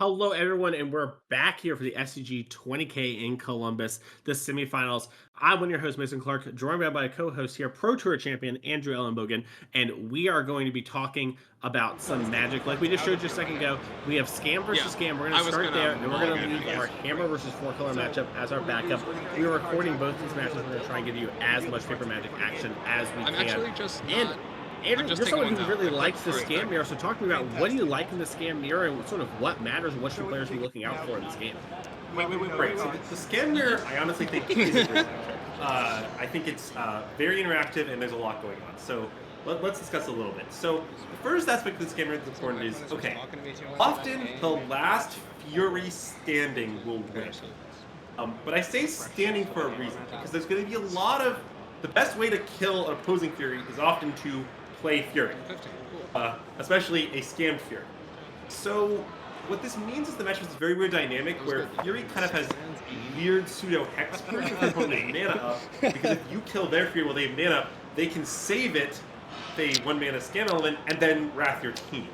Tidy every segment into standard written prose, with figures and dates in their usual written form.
Hello, everyone, and we're back here for the SCG 20K in Columbus, the semifinals. I'm one of your hosts, Mason Clark, joined by a co-host here, Pro Tour champion Andrew Ellen Bogan, and we are going to be talking about some magic, like we just showed you a second ago. We have Scam versus Scam. We're going to start there, and we're going to leave our Hammer versus Four Color matchup as our backup. We are recording both these matches. We're going to try and give you as much paper magic action as we can. Actually just and Andrew, you're someone who really likes the Scam Mirror, so talk to me about what do you like in the Scam Mirror and sort of what matters and what should players be looking out for in this game? Right, so the Scam Mirror, I honestly think is a great matchup. I think it's very interactive and there's a lot going on. So let's discuss a little bit. So the first aspect of the Scam Mirror that's important is, okay, often the last Fury standing will win. But I say standing for a reason, because there's going to be a lot of... The best way to kill an opposing Fury is often to play Fury, especially a scammed Fury. So what this means is the matchup is very weird dynamic where Fury kind of has weird pseudo hex points if their opponent has mana up, because if you kill their Fury while they have mana up, they can save it, say 1 mana scam element, and then wrath your team,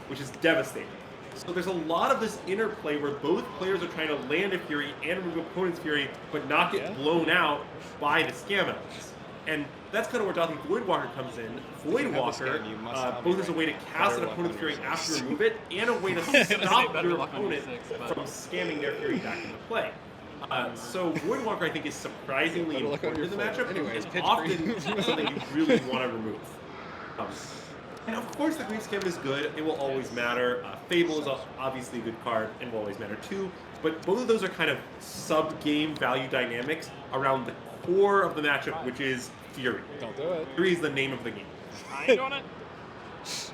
which is devastating. So there's a lot of this interplay where both players are trying to land a Fury and remove opponent's Fury, but not get blown out by the scam elements. And that's kind of where Dothing Voidwalker comes in. Voidwalker both as a way to cast an opponent's Fury after you remove it, and a way to stop your opponent from scamming their Fury back into play. So Voidwalker, I think, is surprisingly important in the matchup, and often something you really want to remove. And of course the Grief Scam is good, it will always matter. Fable is obviously a good card and will always matter too, but both of those are kind of sub-game value dynamics around the core of the matchup, which is Fury. Don't do it. Fury is the name of the game. I ain't doing it.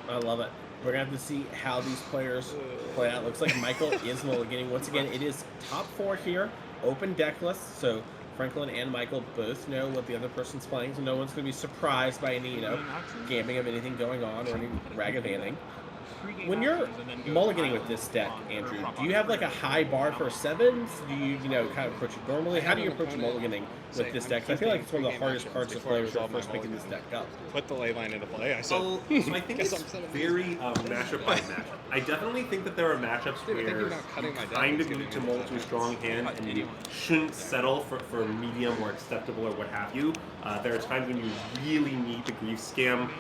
I love it. We're going to have to see how these players play out. Looks like Michael is mulliganing. Once again, it is top 4 here, open deck list, so Franklin and Michael both know what the other person's playing, so no one's going to be surprised by any, gambling of anything going on or any ragavanning. When you're mulliganing with this deck, Andrew, do you have like a high bar for 7s? Do you, kind of approach it normally? How do you approach mulliganing with this deck? I feel like it's one of the hardest cards to play when you're first picking this deck up. Put the ley line into play. So I think it's very matchup by matchup. I definitely think that there are matchups where you kind of need to mull to a strong hand and you shouldn't settle for medium or acceptable or what have you. There are times when you really need the Grief Scam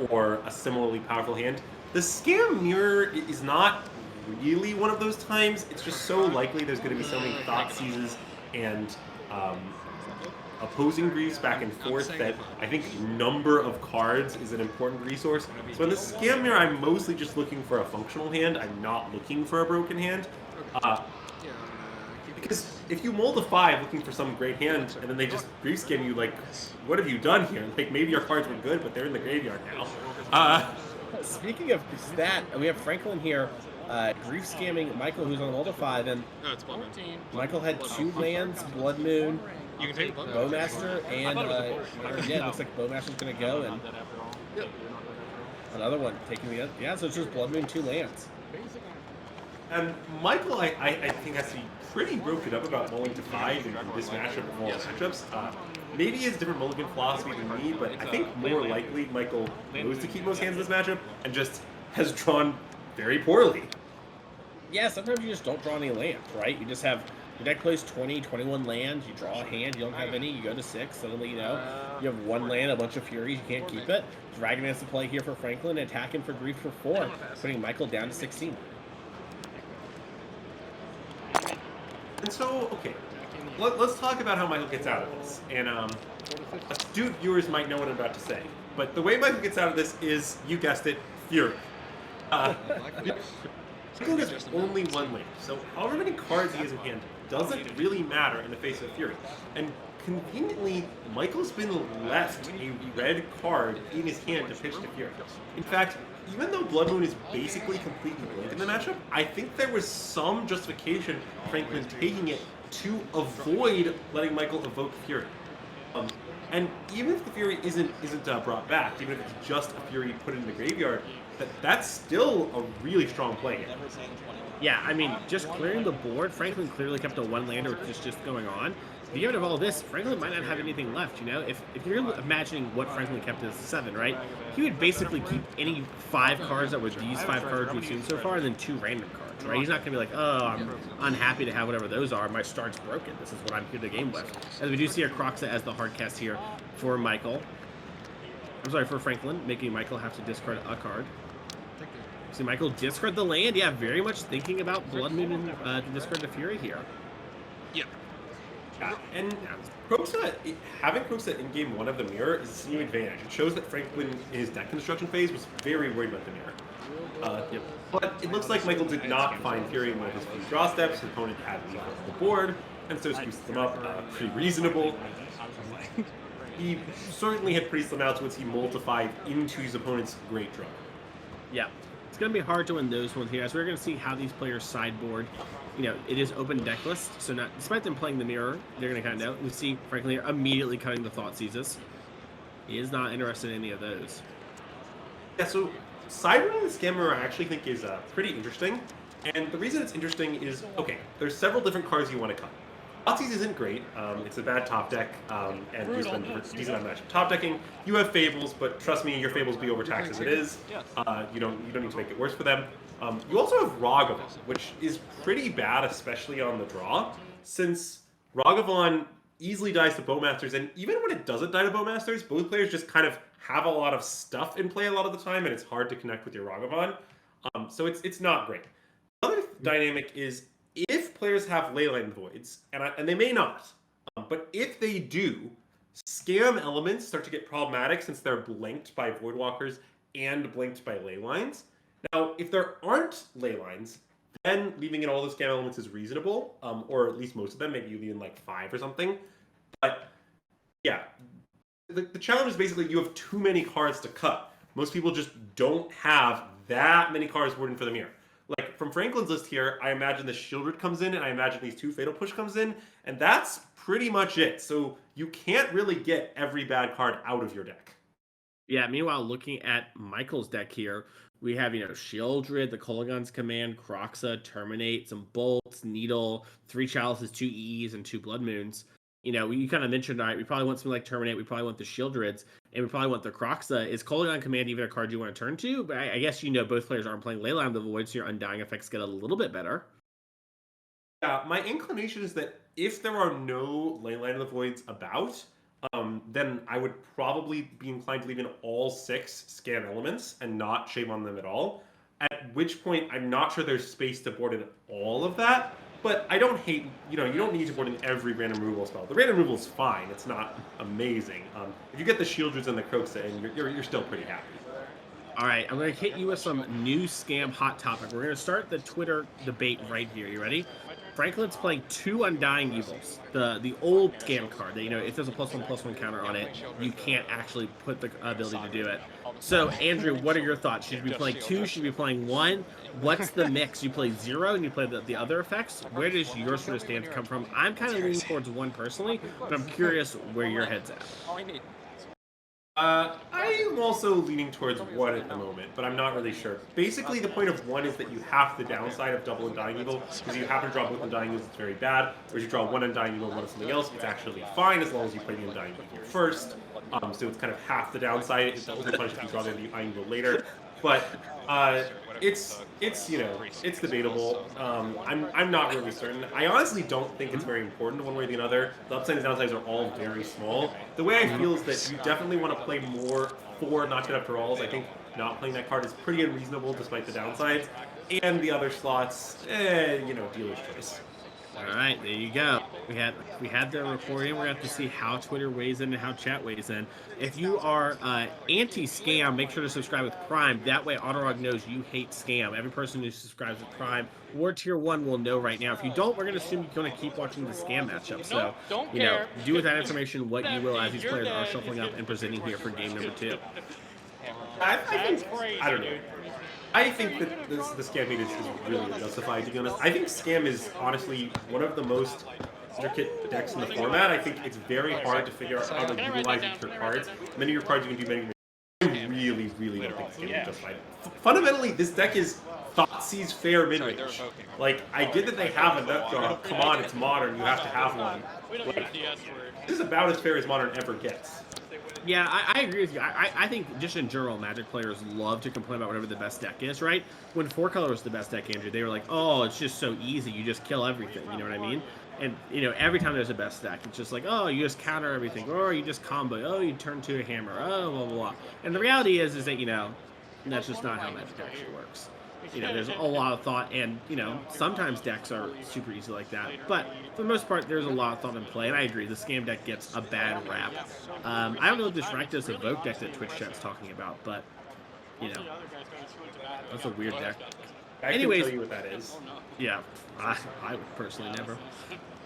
or a similarly powerful hand. The Scam Mirror is not really one of those times. It's just so likely there's going to be so many Thought Seizes and opposing Griefs back and forth that I think number of cards is an important resource. So in the Scam Mirror, I'm mostly just looking for a functional hand. I'm not looking for a broken hand. Because if you mull the 5 looking for some great hand and then they just Grief Scam you, like, what have you done here? Like, maybe your cards were good, but they're in the graveyard now. Speaking of that, we have Franklin here, Grief Scamming Michael, who's on level 5, and Michael had 2 lands, Blood Moon, Bowmaster, and yeah, it looks like Bowmaster's going to go, and another one taking the other. Yeah, so it's just Blood Moon, 2 lands. And Michael, I think, has to be pretty broken up about mulling to 5 in this matchup of all matchups. Maybe he has different mulligan philosophy than me, but I think more likely Michael knows to keep most hands in this matchup and just has drawn very poorly. Yeah, sometimes you just don't draw any lands, right? You just have, your deck plays 20, 21 lands, you draw a hand, you don't have any, you go to 6, suddenly, you have 1 land, a bunch of Furies, you can't keep it. Dragon has to play here for Franklin, attacking for Grief for 4, putting Michael down to 16. And so, okay, let's talk about how Michael gets out of this. And astute viewers might know what I'm about to say. But the way Michael gets out of this is, you guessed it, Fury. Michael has only 1 land, so however many cards he has in hand doesn't really matter in the face of Fury. And conveniently, Michael's been left a red card in his hand to pitch to Fury. In fact, even though Blood Moon is basically completely blank in the matchup, I think there was some justification Franklin taking it to avoid letting Michael evoke Fury. And even if the Fury isn't brought back, even if it's just a Fury put in the graveyard, that's still a really strong play here. Yeah, I mean, just clearing the board, Franklin clearly kept a 1-lander, which is just going on. the end of all this, Franklin might not have anything left, you know? If you're imagining what Franklin kept as 7, right? He would basically keep any 5 cards that were these 5 cards we've seen so far, and then 2 random cards, right? He's not going to be like, oh, I'm unhappy to have whatever those are. My start's broken. This is what I'm here to game with. As we do see a Croxa as the hard cast here for Michael. I'm sorry, for Franklin, making Michael have to discard a card. See Michael discard the land. Yeah, very much thinking about Blood Moon to discard the Fury here. Yep. Yeah, and Croxa, having Croxa in game 1 of the mirror is a new advantage. It shows that Franklin, in his deck construction phase, was very worried about the mirror. Yep. But it looks like Michael did not find Fury in one of his few draw steps. His opponent had Evoke on the board, and so spruces them up. Pretty reasonable. He certainly had pretty slim outs once he multiplied into his opponent's great draw. Yeah. It's going to be hard to win those ones here, as we're going to see how these players sideboard. You know, it is open deck list, so not despite them playing the mirror, they're going to kind of know. We see Franklin here immediately cutting the Thought Seizes. He is not interested in any of those. Yeah, so sideboarding the Scammer I actually think is pretty interesting. And the reason it's interesting is, okay, there's several different cards you want to cut. Thoughtseize isn't great. It's a bad top deck, and there's been decent on matchup top decking. You have Fables, but trust me, your Fables be overtaxed as it is. You don't need to make it worse for them. You also have Ragavan, which is pretty bad, especially on the draw, since Ragavan easily dies to Bowmasters, and even when it doesn't die to Bowmasters, both players just kind of have a lot of stuff in play a lot of the time, and it's hard to connect with your Ragavan. So it's not great. The other dynamic is if players have Leyline Voids, and they may not, but if they do, scam elements start to get problematic since they're blinked by Voidwalkers and blinked by Leylines. Now, if there aren't Leylines, then leaving in all those scam elements is reasonable, or at least most of them. Maybe you leave in like 5 or something. But yeah, the challenge is basically you have too many cards to cut. Most people just don't have that many cards worded for the mirror. Like, from Franklin's list here, I imagine the Shieldred comes in, and I imagine these 2 Fatal Push comes in, and that's pretty much it. So you can't really get every bad card out of your deck. Yeah, meanwhile, looking at Michael's deck here, we have, Shieldred, the Kolaghan's Command, Croxa, Terminate, some Bolts, Needle, 3 Chalices, 2 EEs, and 2 Blood Moons. You kind of mentioned, all right, we probably want something like Terminate, we probably want the Shieldreds, and we probably want the Croxa. Is Kolaghan Command even a card you want to turn to? But I guess both players aren't playing Leyline of the Void, so your Undying effects get a little bit better. Yeah, my inclination is that if there are no Leyline of the Voids about, then I would probably be inclined to leave in all 6 scam elements and not shame on them at all. At which point, I'm not sure there's space to board in all of that. But I don't hate, you don't need to board in every random removal spell. The random removal is fine. It's not amazing. If you get the Shieldreds and the Croxa in, you're still pretty happy. All right, I'm going to hit you with some new scam hot topic. We're going to start the Twitter debate right here. You ready? Franklin's playing 2 Undying Evils. The old scam card that, if there's a +1/+1 counter on it, you can't actually put the ability to do it. So, Andrew, what are your thoughts? Should you be playing 2? Should you be playing 1? What's the mix? You play 0 and you play the other effects? Where does your sort of stance come from? I'm kind of leaning towards 1 personally, but I'm curious where your head's at. I am also leaning towards 1 at the moment, but I'm not really sure. Basically, the point of 1 is that you have the downside of double Undying Evil, because you happen to draw both Undying Evils, it's very bad. Whereas you draw 1 Undying Evil and 1 of something else, it's actually fine as long as you play the Undying Evil first. So it's kind of half the downside. It doesn't punish if you draw the Undying Evil later. But it's debatable. I'm not really certain. I honestly don't think it's very important one way or the other. The upside and downsides are all very small. The way I feel is that you definitely want to play more for Not Good After Alls. I think not playing that card is pretty unreasonable despite the downsides. And the other slots, dealer's choice. All right, there you go. We had the recording. We're going to have to see how Twitter weighs in and how chat weighs in. If you are anti-scam, make sure to subscribe with Prime. That way, Autorog knows you hate scam. Every person who subscribes with Prime or Tier 1 will know right now. If you don't, we're going to assume you're going to keep watching the scam matchup. So, do with that information what you will as these players are shuffling up and presenting here for game number 2. I don't know. I think that the scam meta is really justified, to be honest. I think scam is honestly one of the most intricate decks in the format. I think it's very hard to figure out how to utilize each of your cards. Many of your cards you can do many. I really don't think scam is justified. Fundamentally, this deck is Thoughtseize fair mid-range. Like, I get that they have a nut draw. Come on, it's Modern. You have to have one. Like, this is about as fair as Modern ever gets. Yeah, I agree with you. I think just in general, Magic players love to complain about whatever the best deck is, right? When 4-color was the best deck, Andrew, they were like, oh, it's just so easy. You just kill everything. You know what I mean? And, you know, every time there's a best deck, it's just like, oh, you just counter everything. Or you just combo. Oh, you turn to a hammer. Oh, blah, blah, blah. And the reality is that, you know, that's just not how Magic actually works. You know, there's a lot of thought, and, you know, sometimes decks are super easy like that. But for the most part, there's a lot of thought in play, and I agree, the scam deck gets a bad rap. I don't know what this Rakdos Evoke deck that Twitch chat's talking about, but, you know, that's a weird deck. Anyways, can tell you what that is. Yeah, I would personally never.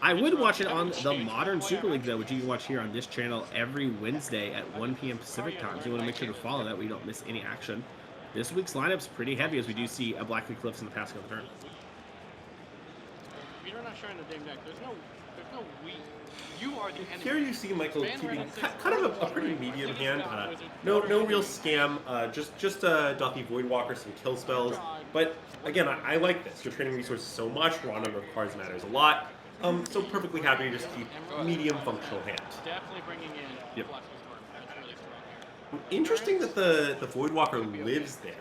I would watch it on the Modern Super League, though, which you can watch here on this channel every Wednesday at 1 p.m. Pacific time. So you want to make sure to follow that way you don't miss any action. This week's lineup's pretty heavy, as we do see a Black Eclipse in the past couple turns. You're not showing the damn deck. There's no we. You are the enemy. Here you see Michael keeping kind of a pretty medium hand. No real scam. Just Dothy Voidwalker, some kill spells. But again, I like this. You're training resources so much. Raw number of cards matters a lot. So perfectly happy to just keep medium functional hand. Definitely bringing in. Yep. Interesting that the Voidwalker lives there.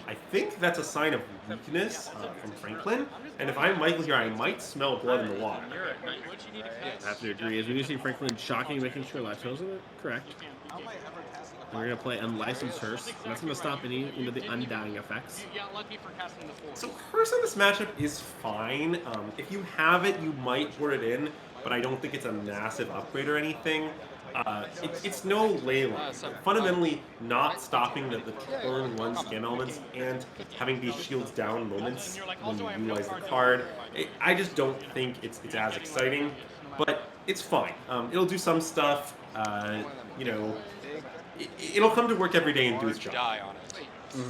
I think that's a sign of weakness from Franklin. And if I'm Michael here, I might smell blood in the water. I have to agree. As we do see Franklin shocking, making sure Lactose is correct. And we're going to play Unlicensed Hearse. That's going to stop any of the Undying effects. So Hearse on this matchup is fine. If you have it, you might put it in, but I don't think it's a massive upgrade or anything. It's no leyline. Fundamentally, not stopping the turn 1 scam elements and having these shields down moments when you utilize the card. I just don't think it's as exciting, but it's fine. It'll do some stuff. You know, it'll come to work every day and do its job. Mm-hmm.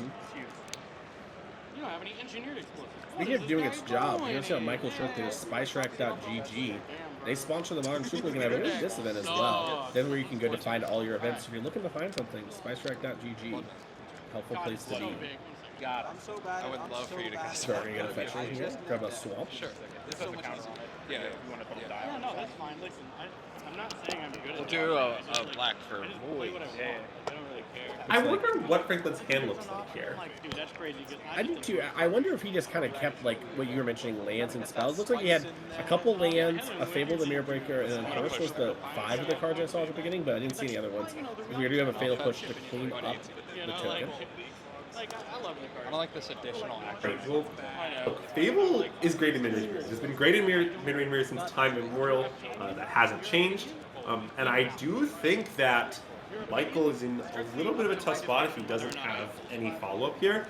You don't have any engineered explosives. Speaking of doing its job, you know, see how Michael showed through SpiceRack.gg. They sponsor the Modern Super League, and I believe this event as well. That's where you can go to find all your events. If you're looking to find something, SpiceRack.gg, helpful place to be. God, I'm so bad. I would love for you to cast. So we're gonna get a fetch in here. Grab a swamp. Sure. This is the counter. Yeah, if you want to put Yeah, no, that's fine. Listen, I'm not saying I'm good at it. We'll do a black for void. I don't really care. I wonder what Franklin's hand looks like here. Dude, that's crazy. I do too. I wonder if he just kind of kept, like, what you were mentioning, lands and spells. Looks like he had a couple lands, a Fable the Mirror Breaker, and then Hearse was the 5 of the cards I saw at the beginning, but I didn't see any other ones. We do have a Fatal Push to clean up the token. I love the card. I don't like this additional action. Right, well, look, Fable is great in mid-range mirrors. It's been great in mid-range mirrors since time immemorial. That hasn't changed. And I do think that Michael is in a little bit of a tough spot if he doesn't have any follow-up here.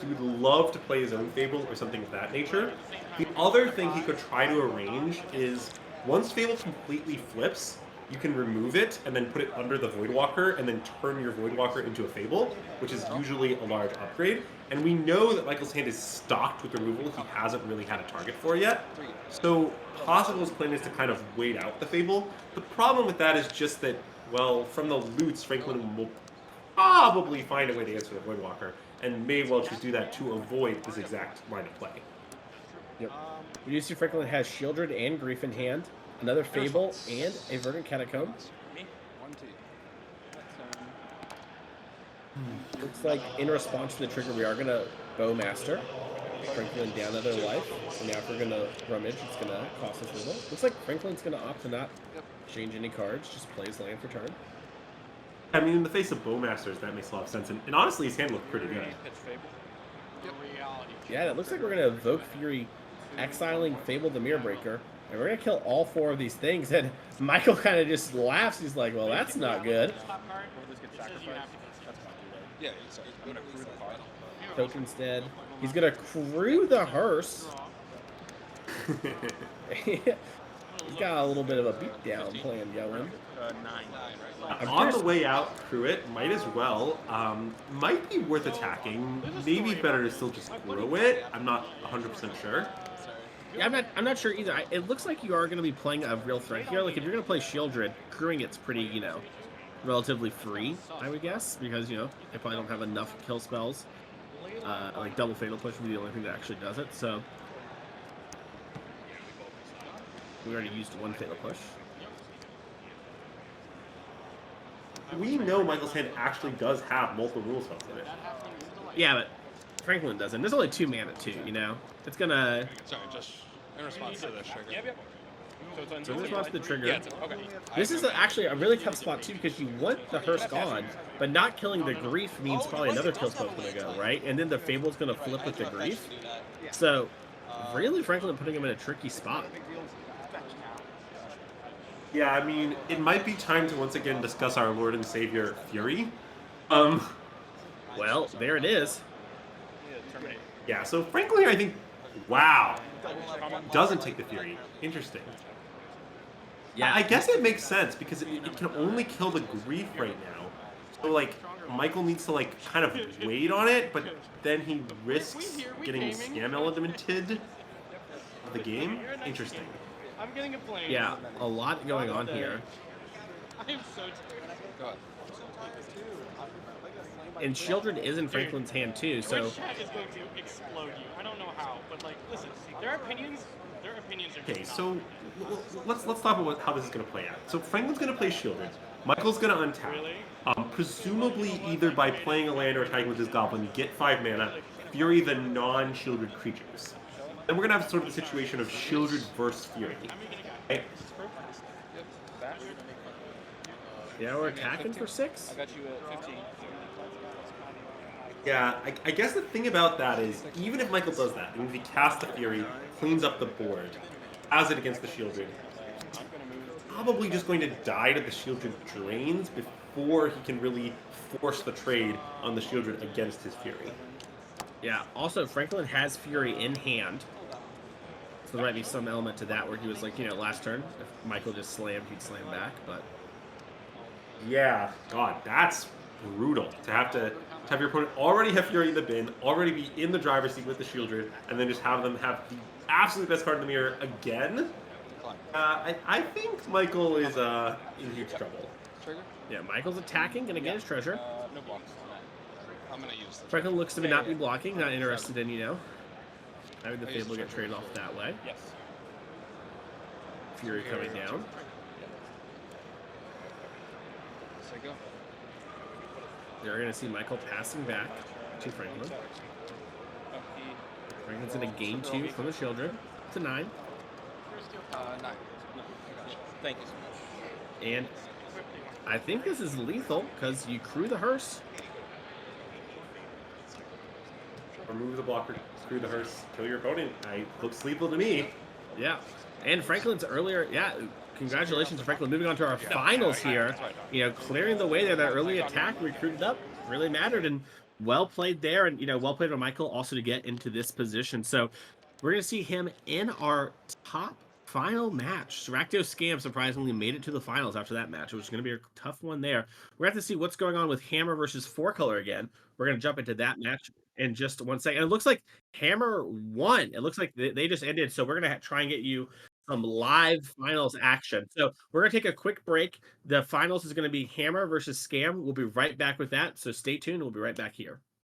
He would love to play his own Fable or something of that nature. The other thing he could try to arrange is, once Fable completely flips, you can remove it and then put it under the Voidwalker and then turn your Voidwalker into a Fable, which is usually a large upgrade. And we know that Michael's hand is stocked with removal he hasn't really had a target for yet. So possible plan is to kind of wait out the Fable. The problem with that is just that, well, from the loots, Franklin will probably find a way to answer the Voidwalker, and may well just do that to avoid this exact line of play. Yep. We do see Franklin has Shieldred and Grief in hand, another Fable, and a Verdant Catacomb. Looks like in response to the trigger, we are going to Bowmaster. Franklin down another life. So now if we're going to Rummage, it's going to cost us a little. Looks like Franklin's going to opt to not change any cards, just plays land for turn. I mean, in the face of Bowmasters, that makes a lot of sense. And honestly, his hand looked pretty good. Yeah, it looks like we're going to Evoke Fury, exiling Fable the Mirror Breaker. And we're going to kill all 4 of these things. And Michael kind of just laughs. He's like, well, that's not good. Yeah, he's going to crew the card. Token instead. He's going to crew the Hearse. He's got a little bit of a beatdown plan going. On the way out, crew it. Might as well. Might be worth attacking. Maybe better to still just crew it. I'm not 100% sure. Yeah, I'm not sure either. It looks like you are going to be playing a real threat here. Like, if you're going to play Shieldred, crewing it's pretty, you know, relatively free, I would guess, because, you know, they probably don't have enough kill spells. like double fatal push would be the only thing that actually does it. So we already used one fatal push. We know Michael's hand actually does have multiple rule spells in it. Yeah, but Franklin doesn't. There's only 2 mana too, you know? It's gonna... Sorry, just in response to this trigger. Yep. So in response to the trigger... Yeah, okay. This is actually a really tough spot too, because you want the hearse gone, but not killing the grief means probably another kill spell's gonna go, right? And then the Fable's gonna flip with the grief. So, really Franklin putting him in a tricky spot. Yeah, I mean, it might be time to once again discuss our Lord and Savior, Fury. Well, there it is. Yeah, so Franklin here, I think, wow, doesn't take the Fury. Interesting. Yeah, I guess it makes sense, because it can only kill the grief right now. So, like, Michael needs to, like, kind of wait on it, but then he risks getting scam elemented of the game. Interesting. I'm getting a plane. yeah, a lot going on here. I'm so tired. Go ahead. And Children is in Franklin's hand too, so... Twitch chat is going to explode you. I don't know how, but like, listen, their opinions are Okay, just so let's talk about how this is going to play out. So Franklin's going to play Shieldred. Michael's going to untap. Really? Presumably either by playing a land or attacking with his goblin, get 5 mana, Fury the non-shielded creatures. Then we're going to have sort of a situation of Shieldred versus Fury. Right? Yeah, we're attacking for 6? I got you at 15. Yeah, I guess the thing about that is, even if Michael does that, and if he casts the Fury, cleans up the board, has it against the Shieldred, probably just going to die to the Shieldred drains before he can really force the trade on the Shieldred against his Fury. Yeah, also Franklin has Fury in hand. So there might be some element to that where he was like, you know, last turn, if Michael just slammed, he'd slam back, but... Yeah, God, that's brutal to have your opponent already have Fury in the bin, already be in the driver's seat with the Shieldred, and then just have them have the absolute best card in the mirror again. I think Michael is in huge trouble. Trigger? Yeah, Michael's attacking, gonna get his treasure. No blocks. I'm gonna use the Franklin looks to be not be blocking, not interested in, you know, having the Fable get traded off that way. yes. Fury coming down. Say go. They're gonna see Michael passing back to Franklin. Franklin's gonna gain 2 from the Children to 9. 9. I got you. Thank you so much. And I think this is lethal because you crew the hearse. Remove the blocker, screw the hearse, kill your opponent. Looks lethal to me. Yeah. And Franklin's earlier, yeah, congratulations to Franklin moving on to our finals here. You know, clearing the way there, that early attack recruited up really mattered, and well played there, and, you know, well played by Michael also to get into this position. So we're going to see him in our top final match. Rakdos Scam surprisingly made it to the finals after that match, which is going to be a tough one there. We're going to have to see what's going on with Hammer versus 4-color again. We're going to jump into that match in just 1 second. And it looks like Hammer won. It looks like they just ended, so we're going to try and get you some live finals action. So we're going to take a quick break. The finals is going to be Hammer versus Scam. We'll be right back with that, so stay tuned. We'll be right back here.